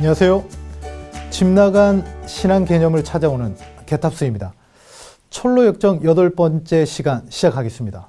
안녕하세요. 집 나간 신앙 개념을 찾아오는 개탑스입니다. 철로 역정 8번째 시간 시작하겠습니다.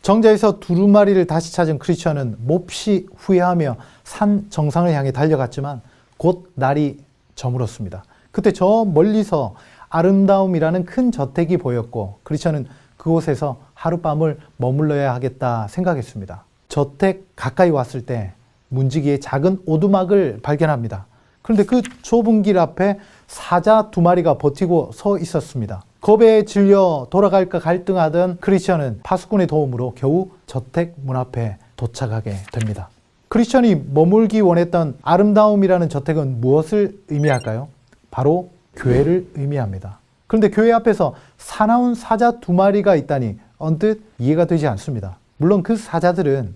정자에서 두루마리를 다시 찾은 크리스천은 몹시 후회하며 산 정상을 향해 달려갔지만 곧 날이 저물었습니다. 그때 저 멀리서 아름다움이라는 큰 저택이 보였고 크리스천은 그곳에서 하룻밤을 머물러야 하겠다 생각했습니다. 저택 가까이 왔을 때 문지기에 작은 오두막을 발견합니다. 그런데 그 좁은 길 앞에 사자 2마리가 버티고 서 있었습니다. 겁에 질려 돌아갈까 갈등하던 크리스천은 파수꾼의 도움으로 겨우 저택 문 앞에 도착하게 됩니다. 크리스천이 머물기 원했던 아름다움이라는 저택은 무엇을 의미할까요? 바로 교회를 의미합니다. 그런데 교회 앞에서 사나운 사자 2마리가 있다니 언뜻 이해가 되지 않습니다. 물론 그 사자들은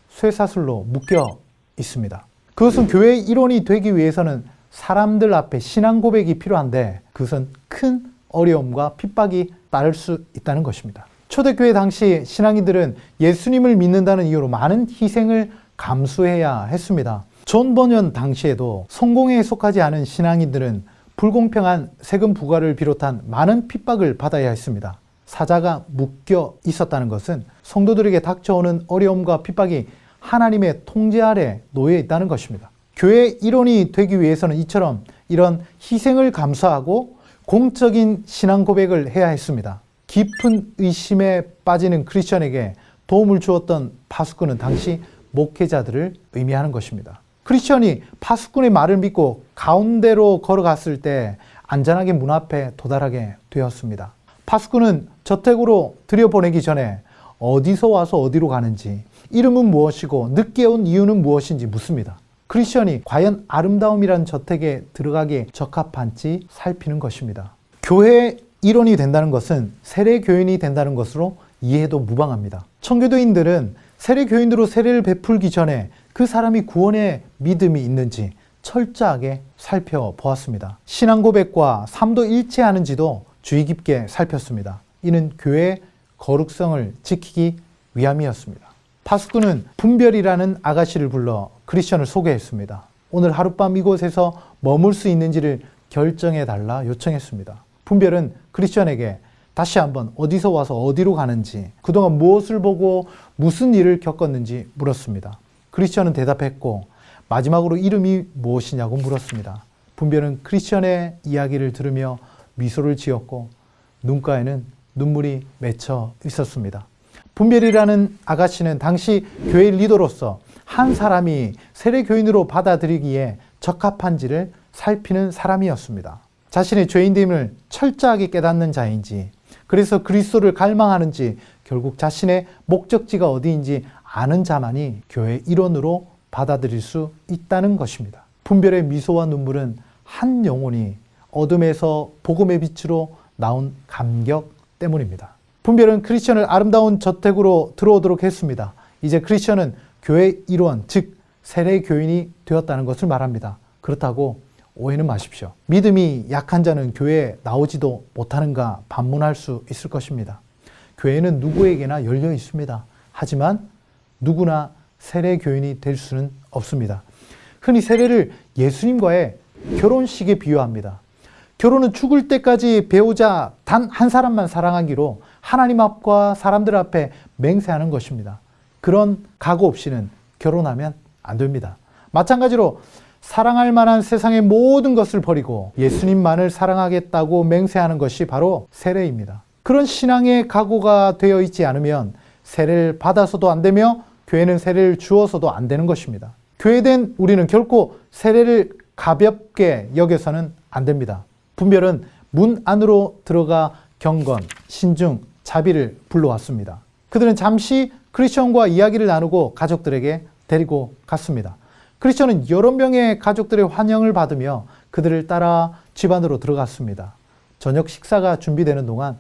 쇠사슬로 묶여 있습니다. 그것은 교회의 일원이 되기 위해서는 사람들 앞에 신앙 고백이 필요한데 그것은 큰 어려움과 핍박이 따를 수 있다는 것입니다. 초대교회 당시 신앙인들은 예수님을 믿는다는 이유로 많은 희생을 감수해야 했습니다. 존 버년 당시에도 성공에 속하지 않은 신앙인들은 불공평한 세금 부과를 비롯한 많은 핍박을 받아야 했습니다. 사자가 묶여 있었다는 것은 성도들에게 닥쳐오는 어려움과 핍박이 하나님의 통제 아래 놓여 있다는 것입니다. 교회의 일원이 되기 위해서는 이처럼 이런 희생을 감수하고 공적인 신앙 고백을 해야 했습니다. 깊은 의심에 빠지는 크리스천에게 도움을 주었던 파수꾼은 당시 목회자들을 의미하는 것입니다. 크리스천이 파수꾼의 말을 믿고 가운데로 걸어갔을 때 안전하게 문 앞에 도달하게 되었습니다. 파수꾼은 저택으로 들여보내기 전에 어디서 와서 어디로 가는지, 이름은 무엇이고 늦게 온 이유는 무엇인지 묻습니다. 크리스천이 과연 아름다움이란 저택에 들어가기에 적합한지 살피는 것입니다. 교회의 일원이 된다는 것은 세례교인이 된다는 것으로 이해해도 무방합니다. 청교도인들은 세례교인으로 세례를 베풀기 전에 그 사람이 구원의 믿음이 있는지 철저하게 살펴보았습니다. 신앙 고백과 삶도 일치하는지도 주의 깊게 살폈습니다. 이는 교회의 거룩성을 지키기 위함이었습니다. 파수꾼은 분별이라는 아가씨를 불러 크리스천을 소개했습니다. 오늘 하룻밤 이곳에서 머물 수 있는지를 결정해달라 요청했습니다. 분별은 크리스천에게 다시 한번 어디서 와서 어디로 가는지, 그동안 무엇을 보고 무슨 일을 겪었는지 물었습니다. 크리스천은 대답했고 마지막으로 이름이 무엇이냐고 물었습니다. 분별은 크리스천의 이야기를 들으며 미소를 지었고 눈가에는 눈물이 맺혀 있었습니다. 분별이라는 아가씨는 당시 교회 리더로서 한 사람이 세례교인으로 받아들이기에 적합한지를 살피는 사람이었습니다. 자신의 죄인됨을 철저하게 깨닫는 자인지, 그래서 그리스도를 갈망하는지, 결국 자신의 목적지가 어디인지 아는 자만이 교회 일원으로 받아들일 수 있다는 것입니다. 분별의 미소와 눈물은 한 영혼이 어둠에서 복음의 빛으로 나온 감격 때문입니다. 분별은 크리스천을 아름다운 저택으로 들어오도록 했습니다. 이제 크리스천은 교회 일원, 즉 세례교인이 되었다는 것을 말합니다. 그렇다고 오해는 마십시오. 믿음이 약한 자는 교회에 나오지도 못하는가 반문할 수 있을 것입니다. 교회는 누구에게나 열려 있습니다. 하지만 누구나 세례교인이 될 수는 없습니다. 흔히 세례를 예수님과의 결혼식에 비유합니다. 결혼은 죽을 때까지 배우자 단 한 사람만 사랑하기로 하나님 앞과 사람들 앞에 맹세하는 것입니다. 그런 각오 없이는 결혼하면 안 됩니다. 마찬가지로 사랑할 만한 세상의 모든 것을 버리고 예수님만을 사랑하겠다고 맹세하는 것이 바로 세례입니다. 그런 신앙의 각오가 되어 있지 않으면 세례를 받아서도 안 되며 교회는 세례를 주어서도 안 되는 것입니다. 교회된 우리는 결코 세례를 가볍게 여겨서는 안 됩니다. 분별은 문 안으로 들어가 경건, 신중, 자비를 불러왔습니다. 그들은 잠시 크리스천과 이야기를 나누고 가족들에게 데리고 갔습니다. 크리스천은 여러 명의 가족들의 환영을 받으며 그들을 따라 집 안으로 들어갔습니다. 저녁 식사가 준비되는 동안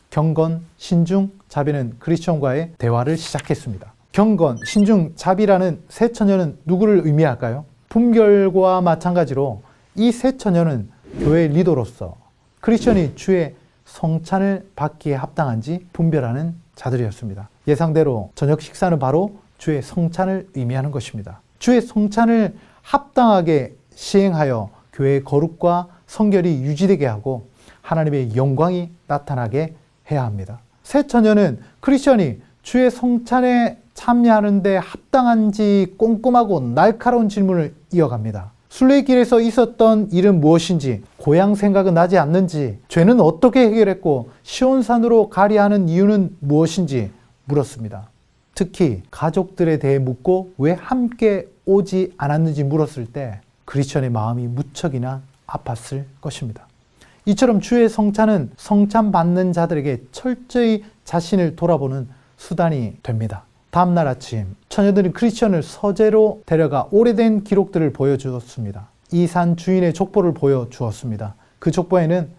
경건, 신중, 자비는 크리스천과의 대화를 시작했습니다. 경건, 신중, 자비라는 세 처녀는 누구를 의미할까요? 분별과 마찬가지로 이 세 처녀는 교회 리더로서 크리스천이 주의 성찬을 받기에 합당한지 분별하는 자들이었습니다. 예상대로 저녁 식사는 바로 주의 성찬을 의미하는 것입니다. 주의 성찬을 합당하게 시행하여 교회의 거룩과 성결이 유지되게 하고 하나님의 영광이 나타나게 해야 합니다. 새 처녀는 크리스천이 주의 성찬에 참여하는 데 합당한지 꼼꼼하고 날카로운 질문을 이어갑니다. 순례길에서 있었던 일은 무엇인지, 고향 생각은 나지 않는지, 죄는 어떻게 해결했고 시온산으로 가려 하는 이유는 무엇인지 물었습니다. 특히 가족들에 대해 묻고 왜 함께 오지 않았는지 물었을 때 크리스천의 마음이 무척이나 아팠을 것입니다. 이처럼 주의 성찬은 성찬 받는 자들에게 철저히 자신을 돌아보는 수단이 됩니다. 다음날 아침 처녀들은 크리스천을 서재로 데려가 오래된 기록들을 보여주었습니다. 이 산 주인의 족보를 보여주었습니다. 그 족보에는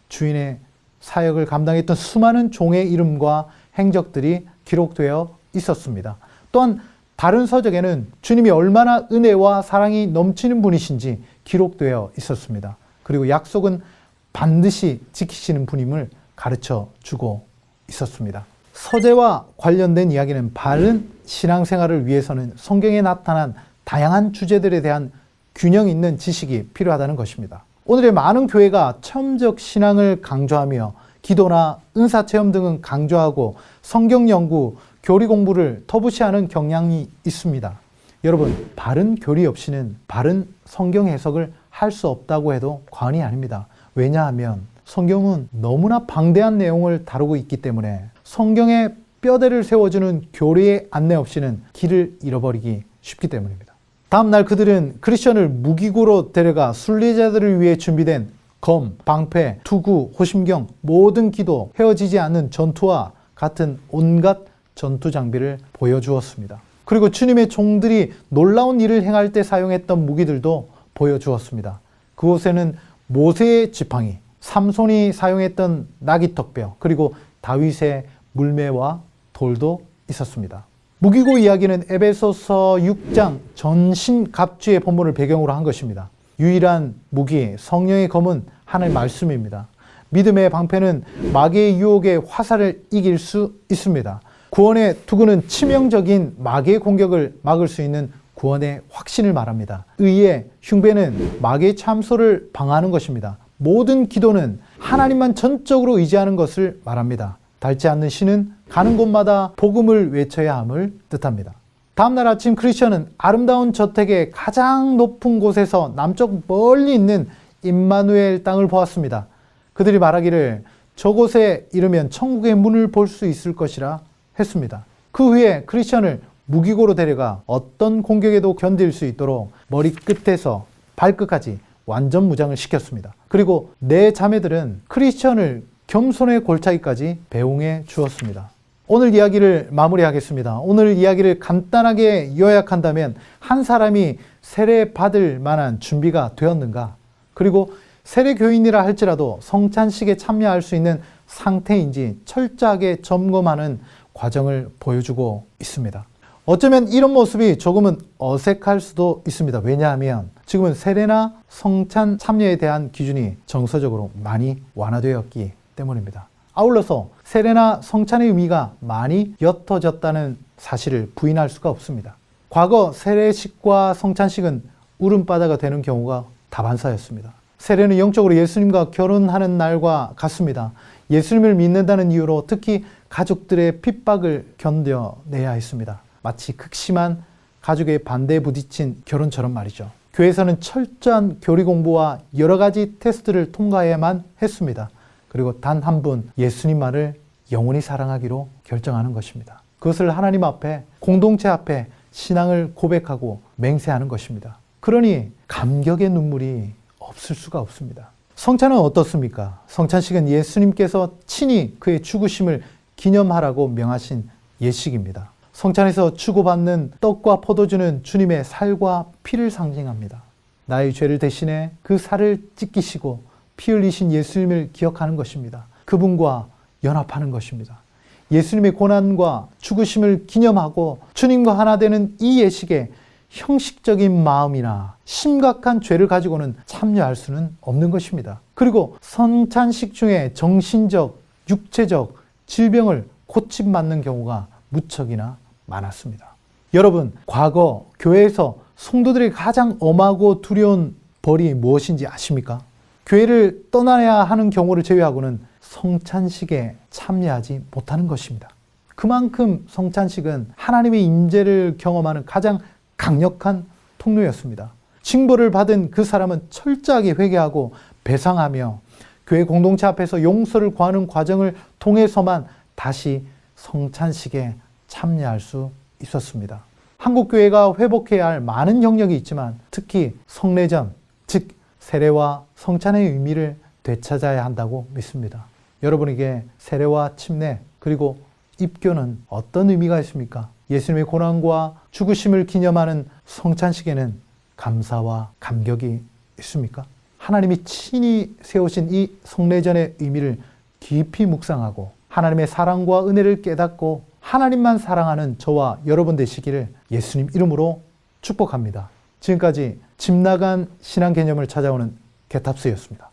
주인의 사역을 감당했던 수많은 종의 이름과 행적들이 기록되어 있었습니다. 또한 다른 서적에는 주님이 얼마나 은혜와 사랑이 넘치는 분이신지 기록되어 있었습니다. 그리고 약속은 반드시 지키시는 분임을 가르쳐 주고 있었습니다. 서재와 관련된 이야기는 바른 신앙생활을 위해서는 성경에 나타난 다양한 주제들에 대한 균형 있는 지식이 필요하다는 것입니다. 오늘의 많은 교회가 체험적 신앙을 강조하며 기도나 은사체험 등은 강조하고 성경 연구, 교리 공부를 터부시하는 경향이 있습니다. 여러분, 바른 교리 없이는 바른 성경 해석을 할 수 없다고 해도 과언이 아닙니다. 왜냐하면 성경은 너무나 방대한 내용을 다루고 있기 때문에 성경에 뼈대를 세워주는 교리의 안내 없이는 길을 잃어버리기 쉽기 때문입니다. 다음날 그들은 크리스천을 무기고로 데려가 순례자들을 위해 준비된 검, 방패, 투구, 호심경, 모든 기도, 헤어지지 않는 전투와 같은 온갖 전투 장비를 보여주었습니다. 그리고 주님의 종들이 놀라운 일을 행할 때 사용했던 무기들도 보여주었습니다. 그곳에는 모세의 지팡이, 삼손이 사용했던 나귀턱뼈, 그리고 다윗의 물매와 돌도 있었습니다. 무기고 이야기는 에베소서 6장 전신갑주의 본문을 배경으로 한 것입니다. 유일한 무기, 성령의 검은 하나님의 말씀입니다. 믿음의 방패는 마귀의 유혹에 화살을 이길 수 있습니다. 구원의 투구는 치명적인 마귀의 공격을 막을 수 있는 구원의 확신을 말합니다. 의의 흉배는 마귀의 참소를 방어하는 것입니다. 모든 기도는 하나님만 전적으로 의지하는 것을 말합니다. 닳지 않는 신은 가는 곳마다 복음을 외쳐야 함을 뜻합니다. 다음날 아침 크리스천은 아름다운 저택의 가장 높은 곳에서 남쪽 멀리 있는 임마누엘 땅을 보았습니다. 그들이 말하기를 저곳에 이르면 천국의 문을 볼 수 있을 것이라 했습니다. 그 후에 크리스천을 무기고로 데려가 어떤 공격에도 견딜 수 있도록 머리 끝에서 발끝까지 완전 무장을 시켰습니다. 그리고 네 자매들은 크리스천을 겸손의 골짜기까지 배웅해 주었습니다. 오늘 이야기를 마무리하겠습니다. 오늘 이야기를 간단하게 요약한다면 한 사람이 세례 받을 만한 준비가 되었는가? 그리고 세례 교인이라 할지라도 성찬식에 참여할 수 있는 상태인지 철저하게 점검하는 과정을 보여주고 있습니다. 어쩌면 이런 모습이 조금은 어색할 수도 있습니다. 왜냐하면 지금은 세례나 성찬 참여에 대한 기준이 정서적으로 많이 완화되었기 때문입니다. 아울러서 세례나 성찬의 의미가 많이 옅어졌다는 사실을 부인할 수가 없습니다. 과거 세례식과 성찬식은 울음바다가 되는 경우가 다반사였습니다. 세례는 영적으로 예수님과 결혼하는 날과 같습니다. 예수님을 믿는다는 이유로 특히 가족들의 핍박을 견뎌내야 했습니다. 마치 극심한 가족의 반대에 부딪힌 결혼처럼 말이죠. 교회에서는 철저한 교리 공부와 여러 가지 테스트를 통과해야만 했습니다. 그리고 단 한 분 예수님만을 영원히 사랑하기로 결정하는 것입니다. 그것을 하나님 앞에, 공동체 앞에 신앙을 고백하고 맹세하는 것입니다. 그러니 감격의 눈물이 없을 수가 없습니다. 성찬은 어떻습니까? 성찬식은 예수님께서 친히 그의 죽으심을 기념하라고 명하신 예식입니다. 성찬에서 주고받는 떡과 포도주는 주님의 살과 피를 상징합니다. 나의 죄를 대신해 그 살을 찢기시고 피 흘리신 예수님을 기억하는 것입니다. 그분과 연합하는 것입니다. 예수님의 고난과 죽으심을 기념하고 주님과 하나 되는 이 예식에 형식적인 마음이나 심각한 죄를 가지고는 참여할 수는 없는 것입니다. 그리고 성찬식 중에 정신적, 육체적 질병을 고침받는 경우가 무척이나 많았습니다. 여러분, 과거 교회에서 성도들이 가장 엄하고 두려운 벌이 무엇인지 아십니까? 교회를 떠나야 하는 경우를 제외하고는 성찬식에 참여하지 못하는 것입니다. 그만큼 성찬식은 하나님의 임재를 경험하는 가장 강력한 통로였습니다. 징벌을 받은 그 사람은 철저하게 회개하고 배상하며 교회 공동체 앞에서 용서를 구하는 과정을 통해서만 다시 성찬식에 참여할 수 있었습니다. 한국 교회가 회복해야 할 많은 영역이 있지만 특히 성례전, 즉 세례와 성찬의 의미를 되찾아야 한다고 믿습니다. 여러분에게 세례와 침례 그리고 입교는 어떤 의미가 있습니까? 예수님의 고난과 죽으심을 기념하는 성찬식에는 감사와 감격이 있습니까? 하나님이 친히 세우신 이 성례전의 의미를 깊이 묵상하고 하나님의 사랑과 은혜를 깨닫고 하나님만 사랑하는 저와 여러분 되시기를 예수님 이름으로 축복합니다. 지금까지 집 나간 신앙 개념을 찾아오는 개탑스였습니다.